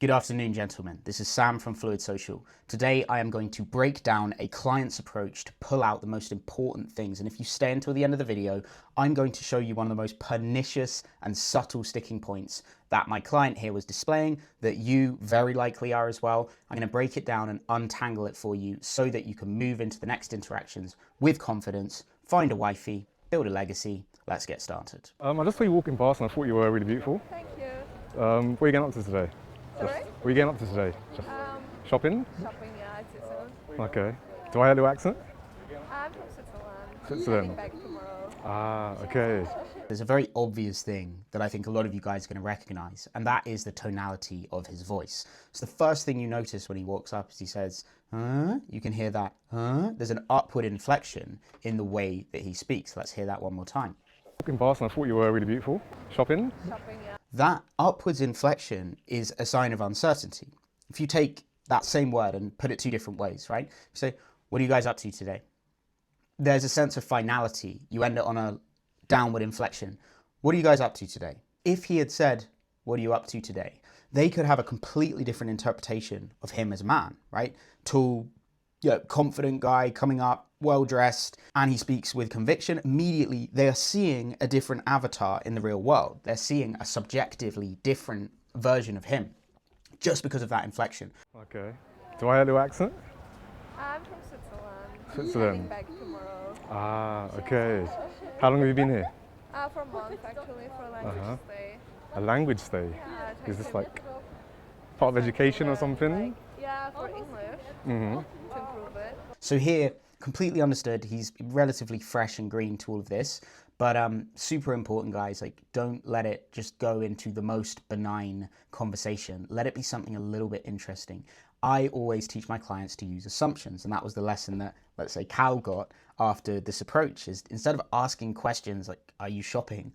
Good afternoon, gentlemen. This is Sam from Fluid Social. Today, I am going to break down a client's approach to pull out the most important things. And if you stay until the end of the video, I'm going to show you one of the most pernicious and subtle sticking points that my client here was displaying, that you very likely are as well. I'm going to break it down and untangle it for you so that you can move into the next interactions with confidence, find a wifey, build a legacy. Let's get started. I just saw you walking past and I thought you were really beautiful. Thank you. What are you getting up to today? Sorry? What are you getting up to today? Just shopping? Shopping, yeah, it's Switzerland. Okay. Do I have a little accent? I'm from Switzerland. Switzerland. Heading back tomorrow. Ah, okay. There's a very obvious thing that I think a lot of you guys are going to recognize, and that is the tonality of his voice. So the first thing you notice when he walks up is he says, huh? You can hear that, huh? There's an upward inflection in the way that he speaks. Let's hear that one more time. Walking past and I thought you were really beautiful. Shopping? Shopping, yeah. That upwards inflection is a sign of uncertainty. If you take that same word and put it two different ways, right? You say, what are you guys up to today? There's a sense of finality. You end it on a downward inflection. What are you guys up to today? If he had said, what are you up to today? They could have a completely different interpretation of him as a man, right? Tall, confident guy coming up, well-dressed, and he speaks with conviction. Immediately, they are seeing a different avatar in the real world. They're seeing a subjectively different version of him just because of that inflection. Okay. Do I have a little accent? I'm from Switzerland. Switzerland. Heading back tomorrow. Ah, okay. How long have you been here? For a month, actually, for a language stay. A language stay? Yeah, Is this like part of education or something? Yeah, for English. Mm-hmm. To improve it. So here, completely understood, he's relatively fresh and green to all of this, but super important, guys, like don't let it just go into the most benign conversation. Let it be something a little bit interesting. I always teach my clients to use assumptions, and that was the lesson that, let's say, Cal got after this approach, is instead of asking questions like, are you shopping?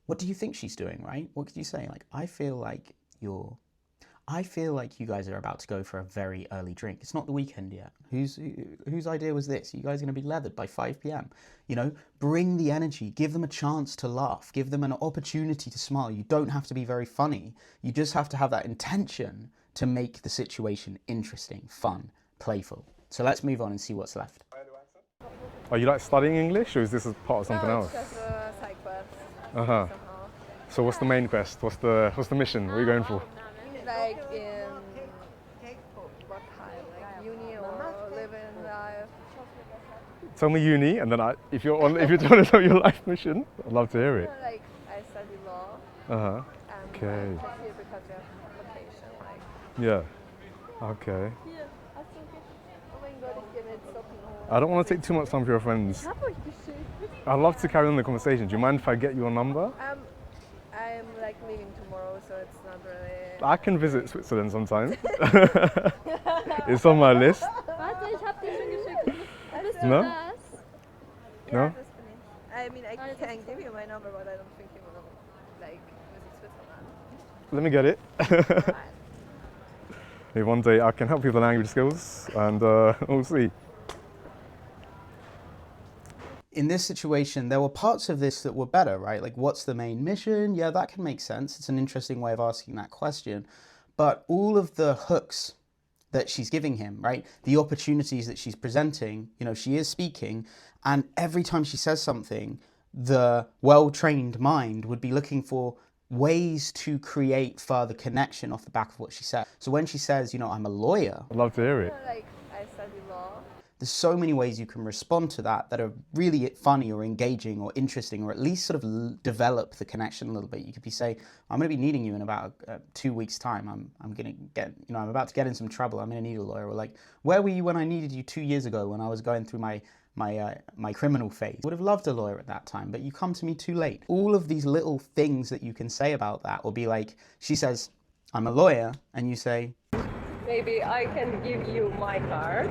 What do you think she's doing, right? What could you say? Like, I feel like you guys are about to go for a very early drink. It's not the weekend yet. Whose idea was this? You guys are going to be leathered by 5 p.m. You know, bring the energy, give them a chance to laugh, give them an opportunity to smile. You don't have to be very funny. You just have to have that intention to make the situation interesting, fun, playful. So let's move on and see what's left. Are you like studying English or is this a part of something else? It's just a side quest. Uh-huh. So what's the main quest? What's the mission? What are you going for? Like in what kind? Like uni or living life? Tell me uni, and then if you're trying to tell your life mission, I'd love to hear it. Like I study law. Uh-huh. And Okay. I'm here because you have location. Like. Yeah. Okay. Yeah. Oh mein Gott, ich gehe mit Socken hoch. I don't want to take too much time for your friends. I'd love to carry on the conversation. Do you mind if I get your number? I'm like leaving tomorrow, so it's not really. I can visit Switzerland sometime. It's on my list. Warte, ich hab dir schon geschickt. Bist du No? das? No? Yeah, this bin ich. I mean, I can give you my number, but I don't think you will like visit Switzerland. Let me get it. Maybe one day I can help you with the language skills, and we'll see. In this situation, there were parts of this that were better, right? Like, what's the main mission? Yeah, that can make sense. It's an interesting way of asking that question. But all of the hooks that she's giving him, right? The opportunities that she's presenting, you know, she is speaking, and every time she says something, the well-trained mind would be looking for ways to create further connection off the back of what she said. So when she says, you know, I'm a lawyer, I'd love to hear it. Like I study law. there's so many ways you can respond to that that are really funny or engaging or interesting, or at least sort of develop the connection a little bit. You could be say, I'm going to be needing you in about 2 weeks' time. I'm going to get, you know, I'm about to get in some trouble. I'm going to need a lawyer. Or like, where were you when I needed you 2 years ago when I was going through my criminal phase? Would have loved a lawyer at that time, but you come to me too late. All of these little things that you can say about that will be like, she says, I'm a lawyer, and you say, Maybe I can give you my card.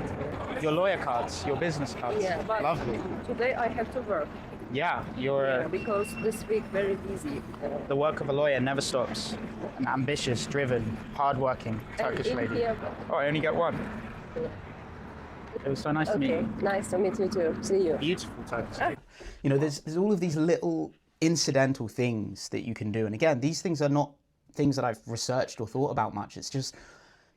your lawyer cards, your business cards. Yeah, but Lovely. today I have to work. Yeah, you're Because this week very busy. the work of a lawyer never stops. An ambitious, driven, hard-working Turkish in lady. here- Oh, I only get one. It was so nice to meet Okay, you. nice to meet you too. See you. Beautiful Turkish. You know, there's all of these little incidental things that you can do. And again, these things are not things that I've researched or thought about much. It's just,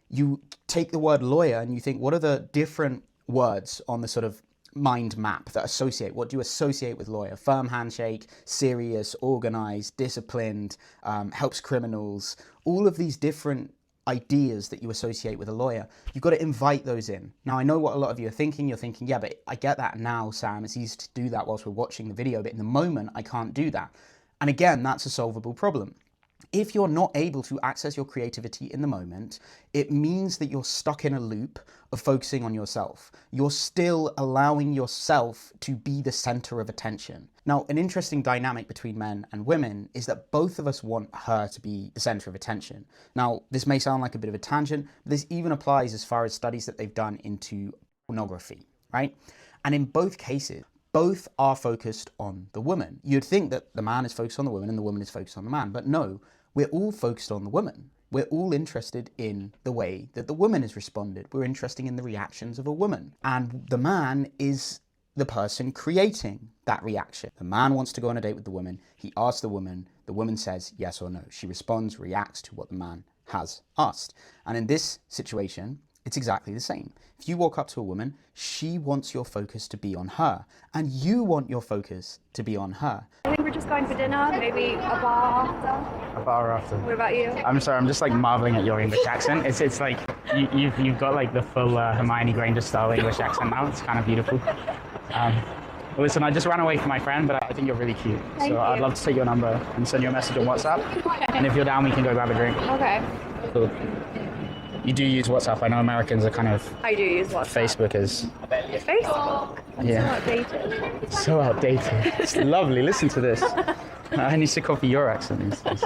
you take the word lawyer and you think, what are the different words on the sort of mind map that associate? What do you associate with lawyer? Firm handshake, serious, organized, disciplined, helps criminals, all of these different ideas that you associate with a lawyer. You've got to invite those in. Now, I know what a lot of you are thinking. You're thinking, yeah, but I get that now, Sam. It's easy to do that whilst we're watching the video, but in the moment, I can't do that. And again, that's a solvable problem. If you're not able to access your creativity in the moment, it means that you're stuck in a loop of focusing on yourself. You're still allowing yourself to be the center of attention. Now, an interesting dynamic between men and women is that both of us want her to be the center of attention. Now, this may sound like a bit of a tangent, but this even applies as far as studies that they've done into pornography, right? And in both cases, both are focused on the woman. You'd think that the man is focused on the woman and the woman is focused on the man, but no, we're all focused on the woman. We're all interested in the way that the woman has responded. We're interested in the reactions of a woman. And the man is the person creating that reaction. The man wants to go on a date with the woman. He asks the woman says yes or no. She responds, reacts to what the man has asked. And in this situation, it's exactly the same. If you walk up to a woman, she wants your focus to be on her, and you want your focus to be on her. I think we're just going for dinner, maybe a bar after. A bar after. What about you? I'm sorry, I'm just like marveling at your English accent. It's like you've got like the full Hermione Granger style English accent now. It's kind of beautiful. Well, listen, I just ran away from my friend, but I think you're really cute. Thank you. I'd love to take your number and send you a message on WhatsApp. And if you're down, we can go grab a drink. Okay. Cool. You do use WhatsApp. I know Americans are kind of I do use WhatsApp. Facebookers. Facebook? Yeah. So outdated. So outdated. It's lovely. Listen to this. I need to copy your accent these days.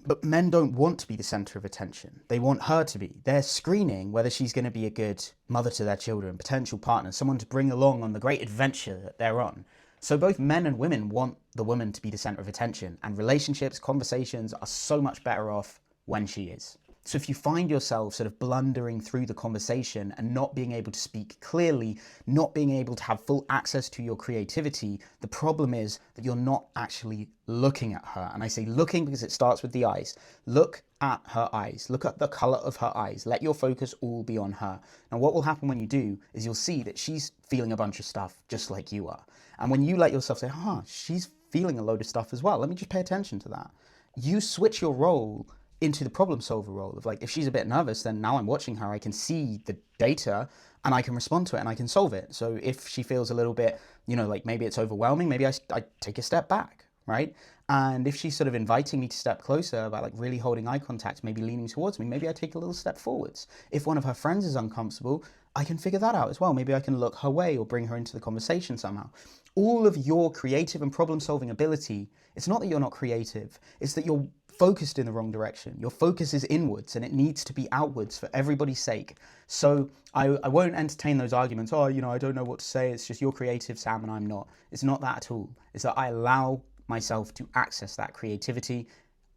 But men don't want to be the center of attention. They want her to be. They're screening whether she's going to be a good mother to their children, potential partner, someone to bring along on the great adventure that they're on. So both men and women want the woman to be the center of attention, and relationships, conversations are so much better off when she is. So if you find yourself sort of blundering through the conversation and not being able to speak clearly, not being able to have full access to your creativity, the problem is that you're not actually looking at her. And I say looking because it starts with the eyes. Look at her eyes. Look at the color of her eyes. Let your focus all be on her. Now, what will happen when you do is you'll see that she's feeling a bunch of stuff just like you are. And when you let yourself say, she's feeling a load of stuff as well, let me just pay attention to that. You switch your role into the problem solver role of like, if she's a bit nervous, then now I'm watching her, I can see the data and I can respond to it and I can solve it. So if she feels a little bit, like maybe it's overwhelming, maybe I take a step back, right? And if she's sort of inviting me to step closer by like really holding eye contact, maybe leaning towards me, maybe I take a little step forwards. If one of her friends is uncomfortable, I can figure that out as well. Maybe I can look her way or bring her into the conversation somehow. All of your creative and problem solving ability, it's not that you're not creative, it's that you're focused in the wrong direction. Your focus is inwards and it needs to be outwards for everybody's sake. So I won't entertain those arguments, I don't know what to say, it's just you're creative, Sam, and I'm not. It's not that at all. It's that I allow myself to access that creativity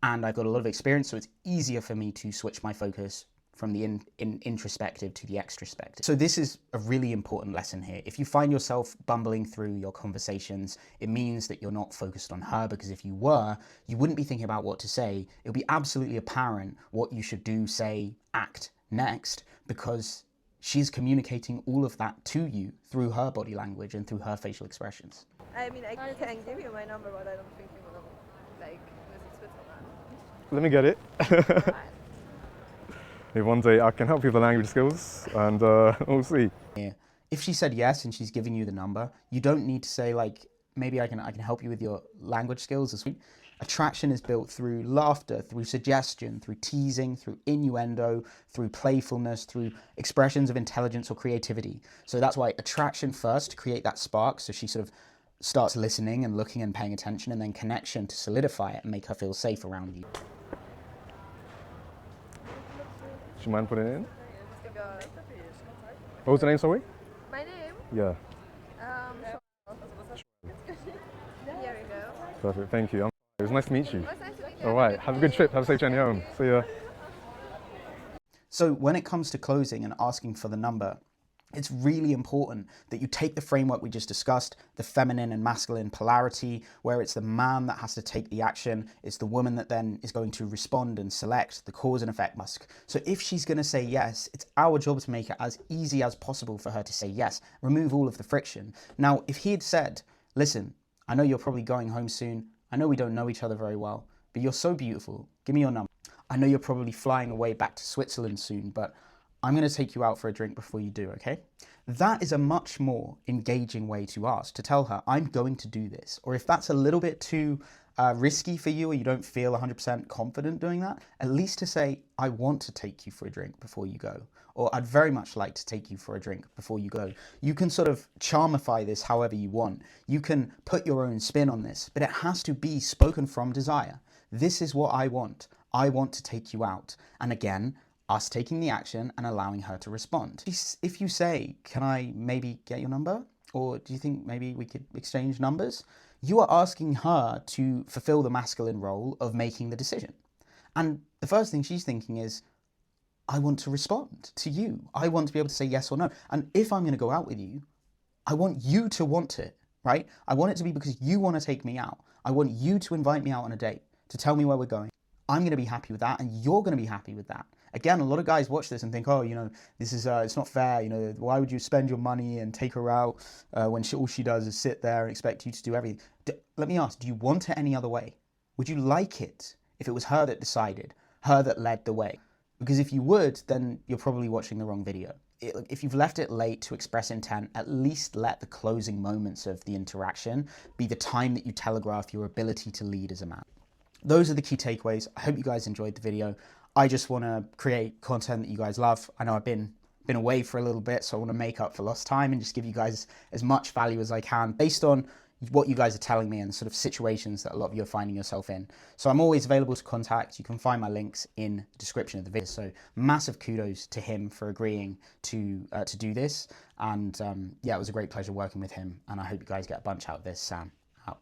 and I've got a lot of experience, so it's easier for me to switch my focus from the introspective to the extrospective. So this is a really important lesson here. If you find yourself bumbling through your conversations, it means that you're not focused on her, because if you were, you wouldn't be thinking about what to say. It'll be absolutely apparent what you should do, say, act next, because she's communicating all of that to you through her body language and through her facial expressions. I mean, I can give you my number, but I don't think you will, like, visit Switzerland. Let me get it. Maybe one day I can help you with the language skills, and we'll see. Yeah. If she said yes and she's giving you the number, you don't need to say like, maybe I can help you with your language skills as well. Attraction is built through laughter, through suggestion, through teasing, through innuendo, through playfulness, through expressions of intelligence or creativity. So that's why attraction first, to create that spark, so she sort of starts listening and looking and paying attention, and then connection to solidify it and make her feel safe around you. Do you mind putting it in? What was the name, sorry? My name? Yeah. Here we go. Perfect, thank you. It was nice to meet you. It was nice to meet you. All right, have a good trip. Have a safe journey home. See ya. So when it comes to closing and asking for the number, It's really important that you take the framework we just discussed, the feminine and masculine polarity, where it's the man that has to take the action, it's the woman that then is going to respond and select the cause and effect mask. So if she's going to say yes, it's our job to make it as easy as possible for her to say yes, remove all of the friction. Now, if he had said, listen, I know you're probably going home soon, I know we don't know each other very well, but you're so beautiful, give me your number. I know you're probably flying away back to Switzerland soon, but I'm going to take you out for a drink before you do, okay? That is a much more engaging way to ask, to tell her, I'm going to do this. Or if that's a little bit too risky for you or you don't feel 100% confident doing that, at least to say, I want to take you for a drink before you go. Or I'd very much like to take you for a drink before you go. You can sort of charmify this however you want. You can put your own spin on this, but it has to be spoken from desire. This is what I want. I want to take you out. And again, us taking the action and allowing her to respond. If you say, can I maybe get your number? Or do you think maybe we could exchange numbers? You are asking her to fulfill the masculine role of making the decision. And the first thing she's thinking is, I want to respond to you. I want to be able to say yes or no. And if I'm going to go out with you, I want you to want it, right? I want it to be because you want to take me out. I want you to invite me out on a date, to tell me where we're going. I'm going to be happy with that, and you're going to be happy with that. Again, a lot of guys watch this and think, oh, you know, this is it's not fair. You know, why would you spend your money and take her out when all she does is sit there and expect you to do everything? Let me ask, do you want it any other way? Would you like it if it was her that decided, her that led the way? Because if you would, then you're probably watching the wrong video. If you've left it late to express intent, at least let the closing moments of the interaction be the time that you telegraph your ability to lead as a man. Those are the key takeaways. I hope you guys enjoyed the video. I just want to create content that you guys love. I know I've been away for a little bit, so I want to make up for lost time and just give you guys as much value as I can based on what you guys are telling me and sort of situations that a lot of you are finding yourself in. So I'm always available to contact. You can find my links in the description of the video. So massive kudos to him for agreeing to do this. And yeah, it was a great pleasure working with him. And I hope you guys get a bunch out of this. Sam, out.